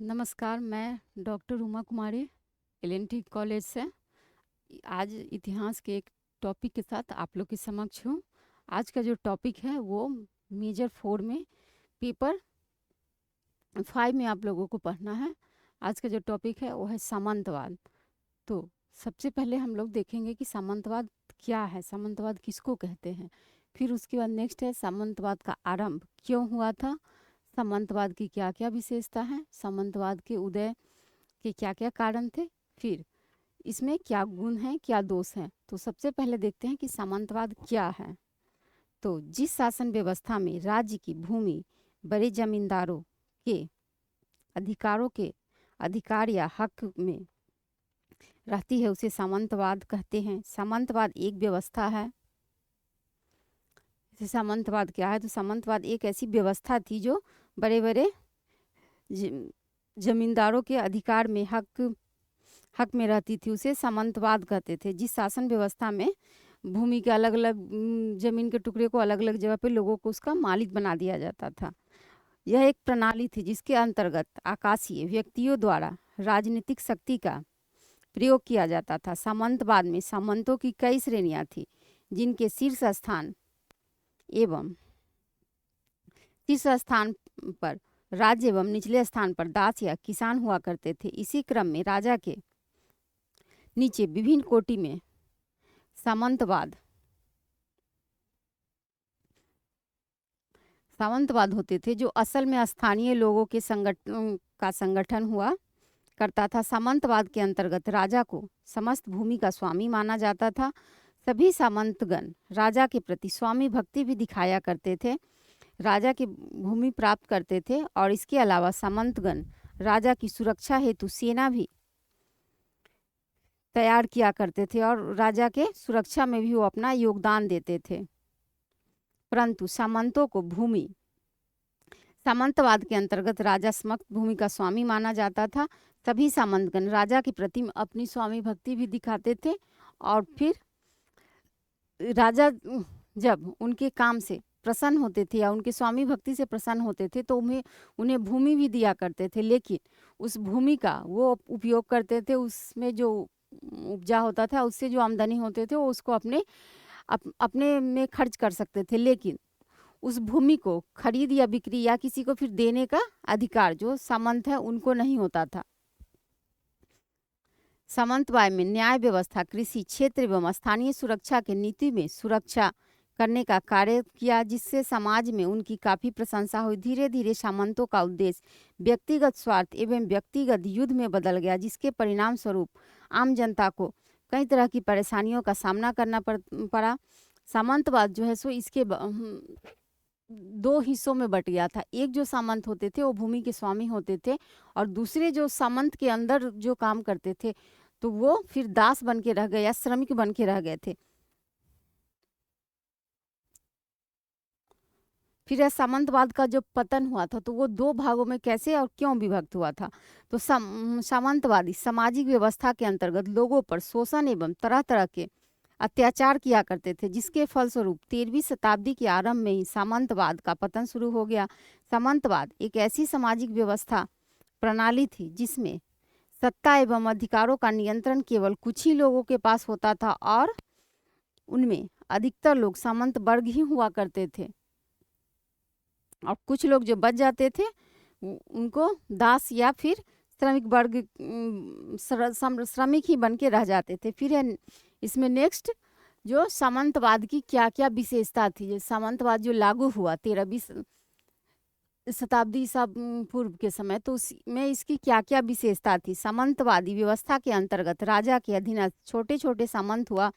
नमस्कार, मैं डॉक्टर उमा कुमारी एल.एन.टी. कॉलेज से आज इतिहास के एक टॉपिक के साथ आप लोग के समक्ष हूँ। आज का जो टॉपिक है वो मेजर 4 में पेपर 5 में आप लोगों को पढ़ना है। आज का जो टॉपिक है वो है सामंतवाद। तो सबसे पहले हम लोग देखेंगे कि सामंतवाद क्या है, सामंतवाद किसको कहते हैं। फिर उसके बाद नेक्स्ट है सामंतवाद का आरंभ क्यों हुआ था, सामंतवाद की क्या क्या विशेषता है, सामंतवाद के उदय के क्या क्या कारण थे, फिर इसमें क्या गुण हैं क्या दोष हैं। तो सबसे पहले देखते हैं कि सामंतवाद क्या है। तो जिस शासन व्यवस्था में राज्य की भूमि बड़े जमींदारों के अधिकारों के अधिकार या हक में रहती है उसे सामंतवाद कहते हैं। सामंतवाद एक व्यवस्था है। जैसे सामंतवाद क्या है, तो सामंतवाद एक ऐसी व्यवस्था थी जो बड़े बड़े जमींदारों के अधिकार में हक में रहती थी, उसे सामंतवाद कहते थे। जिस शासन व्यवस्था में भूमि के अलग अलग जमीन के टुकड़े को अलग अलग जगह पे लोगों को उसका मालिक बना दिया जाता था। यह एक प्रणाली थी जिसके अंतर्गत आकाशीय व्यक्तियों द्वारा राजनीतिक शक्ति का प्रयोग किया जाता था। सामंतवाद में सामंतों की कई श्रेणियां थी जिनके शीर्ष स्थान पर राज्य एवं निचले स्थान पर दास या किसान हुआ करते थे। इसी क्रम में राजा के नीचे विभिन्न कोटि में सामंतवाद होते थे जो असल में स्थानीय लोगों के संगठन हुआ करता था। सामंतवाद के अंतर्गत राजा को समस्त भूमि का स्वामी माना जाता था। सभी सामंतगण राजा के प्रति स्वामी भक्ति भी दिखाया करते थे, राजा की भूमि प्राप्त करते थे और इसके अलावा सामंतगण राजा की सुरक्षा हेतु सेना भी तैयार किया करते थे और राजा के सुरक्षा में भी वो अपना योगदान देते थे। परंतु सामंतवाद के अंतर्गत राजा समस्त भूमि का स्वामी माना जाता था। सभी सामंतगण राजा के प्रति अपनी स्वामी भक्ति भी दिखाते थे और फिर राजा जब उनके काम से प्रसन्न होते थे या उनके स्वामी भक्ति से प्रसन्न होते थे तो उन्हें भूमि भी दिया करते थे, लेकिन उस भूमि का वो उपयोग करते थे, उसमें जो उपजा होता था उससे जो आमदनी होते थे वो उसको अपने में खर्च कर सकते थे, लेकिन उस भूमि को खरीद या बिक्री या किसी को फिर देने का अधिकार जो सामंत है उनको नहीं होता था। सामंतवाद में न्याय व्यवस्था, कृषि क्षेत्र एवं स्थानीय सुरक्षा के नीति में सुरक्षा करने का कार्य किया, जिससे समाज में उनकी काफी प्रशंसा हुई। धीरे धीरे सामंतों का उद्देश्य व्यक्तिगत स्वार्थ एवं व्यक्तिगत युद्ध में बदल गया, जिसके परिणाम स्वरूप आम जनता को कई तरह की परेशानियों का सामना करना पड़ा। सामंतवाद जो है सो इसके दो हिस्सों में बट गया था। एक जो सामंत होते थे वो भूमि के स्वामी होते थे और दूसरे जो सामंत के अंदर जो काम करते थे तो वो फिर दास बन के रह गए या श्रमिक बन के रह गए थे। फिर सामंतवाद का जो पतन हुआ था तो वो दो भागों में कैसे और क्यों विभक्त हुआ था। तो सामंतवादी सामाजिक व्यवस्था के अंतर्गत लोगों पर शोषण एवं तरह तरह के अत्याचार किया करते थे, जिसके फलस्वरूप 13वीं शताब्दी के आरंभ में ही सामंतवाद का पतन शुरू हो गया। सामंतवाद एक ऐसी सामाजिक व्यवस्था प्रणाली थी जिसमें सत्ता एवं अधिकारों का नियंत्रण केवल कुछ ही लोगों के पास होता था और उनमें अधिकतर लोग सामंत वर्ग ही हुआ करते थे और कुछ लोग जो बच जाते थे उनको दास या फिर श्रमिक वर्ग श्रमिक ही बन के रह जाते थे। फिर है इसमें नेक्स्ट जो सामंतवाद की क्या क्या विशेषता थी। जो सामंतवाद जो लागू हुआ 13वीं शताब्दी ईसा पूर्व के समय, तो उसमें इसकी क्या क्या विशेषता थी। सामंतवादी व्यवस्था के अंतर्गत राजा के अधीनस्थ छोटे छोटे सामंत हुआ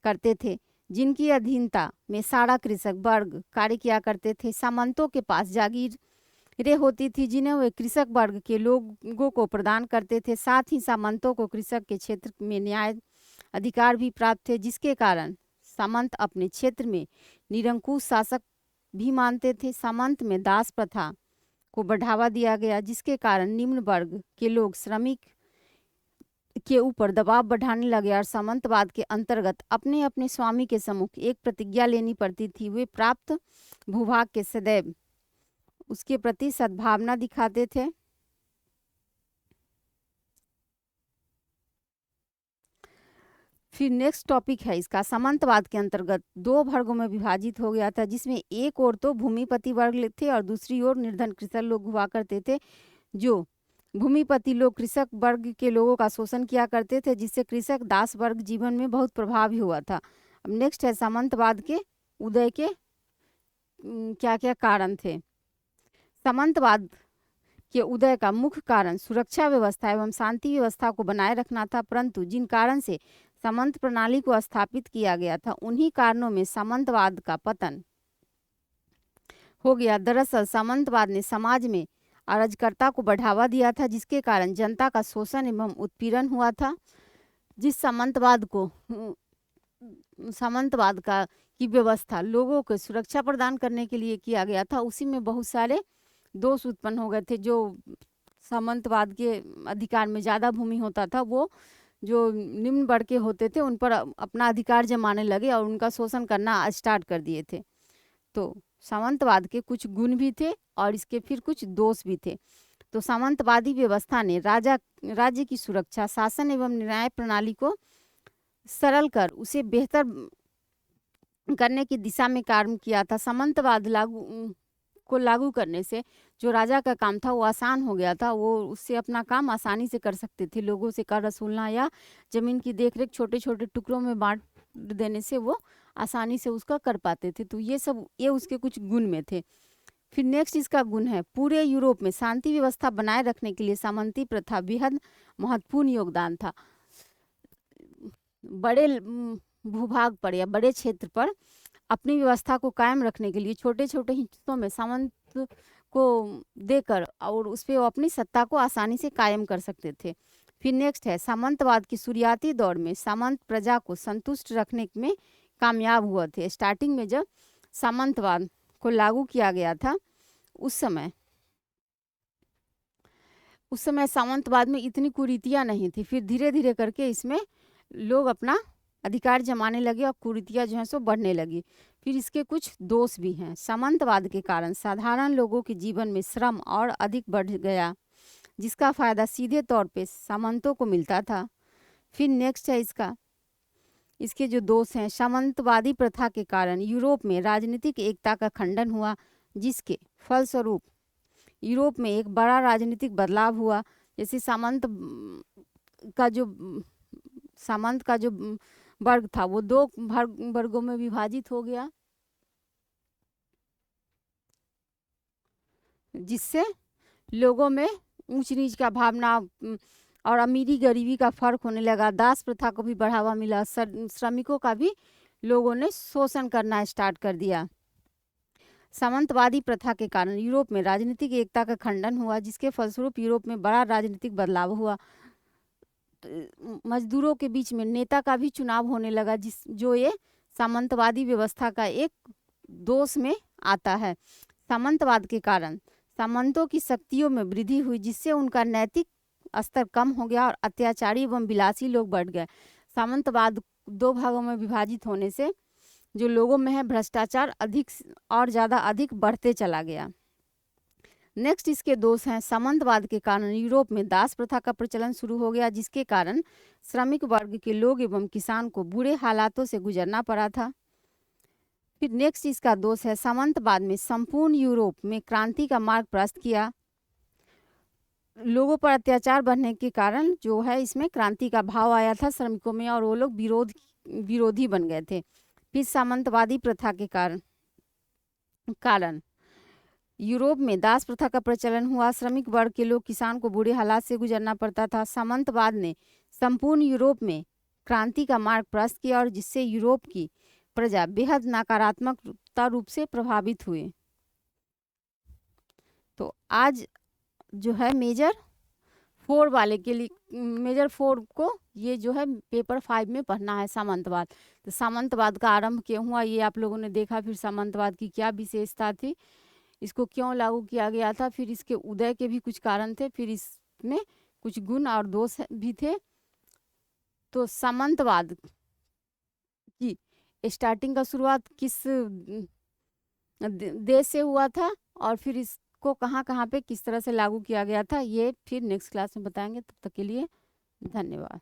करते थे जिनकी अधीनता में सारा कृषक वर्ग कार्य किया करते थे। सामंतों के पास जागीरें होती थी जिन्हें वे कृषक वर्ग के लोगों को प्रदान करते थे। साथ ही सामंतों को कृषक के क्षेत्र में न्याय अधिकार भी प्राप्त थे, जिसके कारण सामंत अपने क्षेत्र में निरंकुश शासक भी मानते थे। सामंत में दास प्रथा को बढ़ावा दिया गया, जिसके कारण निम्न वर्ग के लोग श्रमिक के ऊपर दबाव बढ़ाने लगे और सामंतवाद के अंतर्गत अपने अपने स्वामी के सम्मुख एक प्रतिज्ञा लेनी पड़ती थी। वे प्राप्त भूभाग के सदैव उसके प्रति सद्भावना दिखाते थे फिर नेक्स्ट टॉपिक है इसका सामंतवाद के अंतर्गत 2 वर्गों में विभाजित हो गया था, जिसमें एक ओर तो भूमिपति वर्ग थे और दूसरी ओर निर्धन कृषक लोग हुआ करते थे। जो भूमिपति लोग कृषक वर्ग के लोगों का शोषण किया करते थे, जिससे कृषक दास वर्ग जीवन में बहुत प्रभावी हुआ था। अब नेक्स्ट है सामंतवाद के उदय के क्या क्या कारण थे। सामंतवाद के उदय का मुख्य कारण सुरक्षा व्यवस्था एवं शांति व्यवस्था को बनाए रखना था, परंतु जिन कारण से सामंत प्रणाली को स्थापित किया गया था उन्हीं कारणों में सामंतवाद का पतन हो गया। दरअसल सामंतवाद ने समाज में अराजकता को बढ़ावा दिया था, जिसके कारण जनता का शोषण एवं उत्पीड़न हुआ था। जिस सामंतवाद की व्यवस्था लोगों को सुरक्षा प्रदान करने के लिए किया गया था, उसी में बहुत सारे दोष उत्पन्न हो गए थे। जो सामंतवाद के अधिकार में ज़्यादा भूमि होता था, वो जो निम्न वर्ग के होते थे उन पर अपना अधिकार जमाने लगे और उनका शोषण करना स्टार्ट कर दिए थे। तो सामंतवाद के कुछ गुण भी थे और इसके फिर कुछ दोष भी थे। तो सामंतवादी व्यवस्था ने राज्य की सुरक्षा, शासन एवं न्याय प्रणाली को सरल कर उसे बेहतर करने की दिशा में कार्य किया था। सामंतवाद लागू करने से जो राजा का काम था वो आसान हो गया था। वो उससे अपना काम आसानी से कर सकते थे। लोगों से कर वसूलना या जमीन की देखरेख छोटे छोटे टुकड़ों में बांट देने से वो आसानी से उसका कर पाते थे। तो ये उसके कुछ गुण में थे। फिर नेक्स्ट इसका गुण है पूरे यूरोप में शांति व्यवस्था बनाए रखने के लिए सामंती प्रथा बेहद महत्वपूर्ण योगदान था। बड़े भूभाग पर या बड़े क्षेत्र पर अपनी व्यवस्था को कायम रखने के लिए छोटे छोटे हिस्सों में सामंत को देकर और उस पर वो अपनी सत्ता को आसानी से कायम कर सकते थे। फिर नेक्स्ट है सामंतवाद की शुरुआती दौर में सामंत प्रजा को संतुष्ट रखने में कामयाब हुए थे। स्टार्टिंग में जब सामंतवाद को लागू किया गया था उस समय सामंतवाद में इतनी कुरीतियां नहीं थी। फिर धीरे धीरे करके इसमें लोग अपना अधिकार जमाने लगे और कुरीतियां जो है सो बढ़ने लगी। फिर इसके कुछ दोष भी हैं। सामंतवाद के कारण साधारण लोगों के जीवन में श्रम और अधिक बढ़ गया, जिसका फायदा सीधे तौर पे सामंतों को मिलता था। फिर नेक्स्ट है इसके जो दोष हैं, सामंतवादी प्रथा के कारण यूरोप में राजनीतिक एकता का खंडन हुआ, जिसके फलस्वरूप यूरोप में एक बड़ा राजनीतिक बदलाव हुआ। जैसे सामंत का जो वर्ग था वो 2 वर्गों में विभाजित हो गया, जिससे लोगों में ऊंच नीच का भावना और अमीरी गरीबी का फर्क होने लगा। दास प्रथा को भी बढ़ावा मिला। श्रमिकों का भी लोगों ने शोषण करना स्टार्ट कर दिया। सामंतवादी प्रथा के कारण यूरोप में राजनीतिक एकता का खंडन हुआ, जिसके फलस्वरूप यूरोप में बड़ा राजनीतिक बदलाव हुआ। मजदूरों के बीच में नेता का भी चुनाव होने लगा, जो ये सामंतवादी व्यवस्था का एक दोष में आता है। सामंतवाद के कारण सामंतों की शक्तियों में वृद्धि हुई, जिससे उनका नैतिक स्तर कम हो गया और अत्याचारी एवं विलासी लोग बढ़ गए। सामंतवाद 2 भागों में विभाजित होने से जो लोगों में है भ्रष्टाचार अधिक बढ़ते चला गया। नेक्स्ट इसके दोष हैं। सामंतवाद के कारण यूरोप में दास प्रथा का प्रचलन शुरू हो गया, जिसके कारण श्रमिक वर्ग के लोग एवं किसान को बुरे हालातों से गुजरना पड़ा था। फिर नेक्स्ट इसका दोष है सामंतवाद में संपूर्ण यूरोप में क्रांति का मार्ग प्रशस्त किया। लोगों पर अत्याचार बढ़ने के कारण जो है इसमें क्रांति का भाव आया था श्रमिकों में और वो लोग विरोधी बन गए थे। फिर सामंतवादी प्रथा के कारण यूरोप में दास प्रथा का प्रचलन हुआ। श्रमिक वर्ग के लोग किसान को बुरे हालात से गुजरना पड़ता था। सामंतवाद ने संपूर्ण यूरोप में क्रांति का मार्ग प्रशस्त किया और जिससे यूरोप की प्रजा बेहद नकारात्मक रूप से प्रभावित हुए। तो आज जो है मेजर 4 वाले के लिए मेजर 4 को ये जो है पेपर 5 में पढ़ना है सामंतवाद। तो सामंतवाद का आरंभ क्यों हुआ ये आप लोगों ने देखा। फिर सामंतवाद की क्या विशेषता थी, इसको क्यों लागू किया गया था, फिर इसके उदय के भी कुछ कारण थे, फिर इसमें कुछ गुण और दोष भी थे। तो सामंतवाद की स्टार्टिंग का शुरुआत किस देश से हुआ था और फिर इसको कहाँ पे किस तरह से लागू किया गया था, ये फिर नेक्स्ट क्लास में बताएंगे। तब तक के लिए धन्यवाद।